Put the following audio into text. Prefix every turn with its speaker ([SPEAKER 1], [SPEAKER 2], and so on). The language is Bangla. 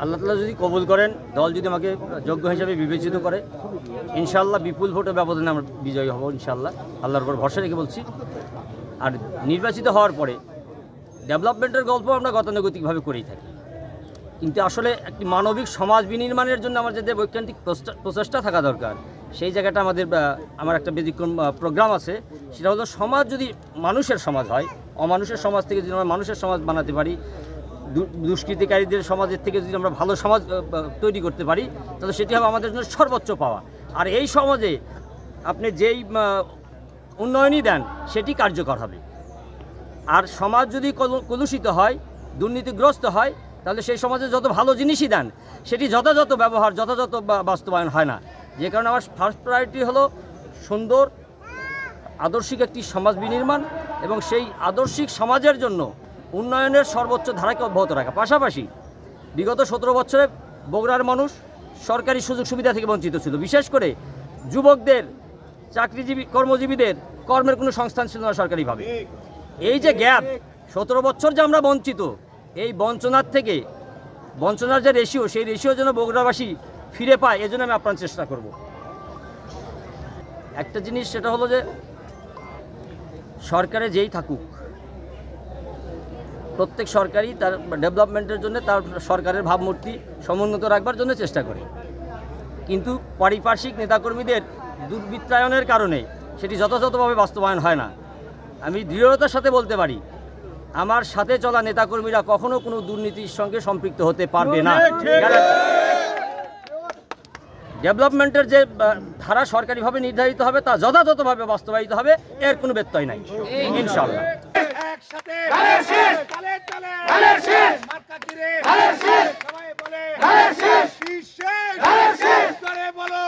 [SPEAKER 1] আল্লাহ তাআলা যদি কবুল করেন, দল যদি আমাকে যোগ্য হিসেবে বিবেচিত করে, ইনশাআল্লাহ বিপুল ভোটের ব্যবধানে আমরা বিজয়ী হব ইনশাআল্লাহ, আল্লাহর উপর ভরসা রেখে বলছি। আর নির্বাচিত হওয়ার পরে ডেভেলপমেন্টের গল্প আমরা গতানুগতিকভাবে করেই থাকি, কিন্তু আসলে একটি মানবিক সমাজ বিনির্মাণের জন্য আমার যে বৈজ্ঞানিক প্রচেষ্টা থাকা দরকার, সেই জায়গাটা আমার একটা ব্যতিক্রম প্রোগ্রাম আছে। সেটা হলো, সমাজ যদি মানুষের সমাজ হয়, অমানুষের সমাজ থেকে যদি আমরা মানুষের সমাজ বানাতে পারি, দুষ্কৃতিকারীদের সমাজের থেকে যদি আমরা ভালো সমাজ তৈরি করতে পারি, তাহলে সেটি হবে আমাদের জন্য সর্বোচ্চ পাওয়া। আর এই সমাজে আপনি যেই উন্নয়নই দেন সেটি কার্যকর হবে। আর সমাজ যদি কলুষিত হয়, দুর্নীতিগ্রস্ত হয়, তাহলে সেই সমাজে যত ভালো জিনিসই দেন সেটি যথাযথ ব্যবহার, যথাযথ বাস্তবায়ন হয় না। যে কারণে আমার ফার্স্ট প্রায়োরিটি হলো সুন্দর আদর্শিক একটি সমাজ বিনির্মাণ এবং সেই আদর্শিক সমাজের জন্য উন্নয়নের সর্বোচ্চ ধারাকে অব্যাহত রাখা। পাশাপাশি বিগত 17 বছরে বগুড়ার মানুষ সরকারি সুযোগ সুবিধা থেকে বঞ্চিত ছিল। বিশেষ করে যুবকদের, চাকরিজীবী কর্মজীবীদের কর্মের কোনো সংস্থান ছিল না সরকারিভাবে। এই যে গ্যাপ, 17 বছর যে আমরা বঞ্চিত, এই বঞ্চনার যে রেশিও, সেই রেশিও যেন বগুড়াবাসী ফিরে পায়, এজন্য আমি আপ্রাণ চেষ্টা করব। একটা জিনিস, সেটা হলো যে সরকারে যেই থাকুক, প্রত্যেক সরকারই তার ডেভেলপমেন্টের জন্য তার সরকারের ভাবমূর্তি সমুন্নত রাখবার জন্য চেষ্টা করে, কিন্তু পারিপার্শ্বিক নেতাকর্মীদের দুর্বৃত্তায়নের কারণে সেটি যথাযথভাবে বাস্তবায়ন হয় না। আমি দৃঢ়তার সাথে বলতে পারি, আমার সাথে চলা নেতাকর্মীরা কখনো কোনো দুর্নীতির সঙ্গে সম্পৃক্ত হতে পারবে না। ডেভেলপমেন্টের যে ধারা সরকারিভাবে নির্ধারিত হবে তা যথাযথভাবে বাস্তবায়িত হবে, এর কোনো ব্যত্যয় নাই ইনশাআল্লাহ।
[SPEAKER 2] সবাই বলো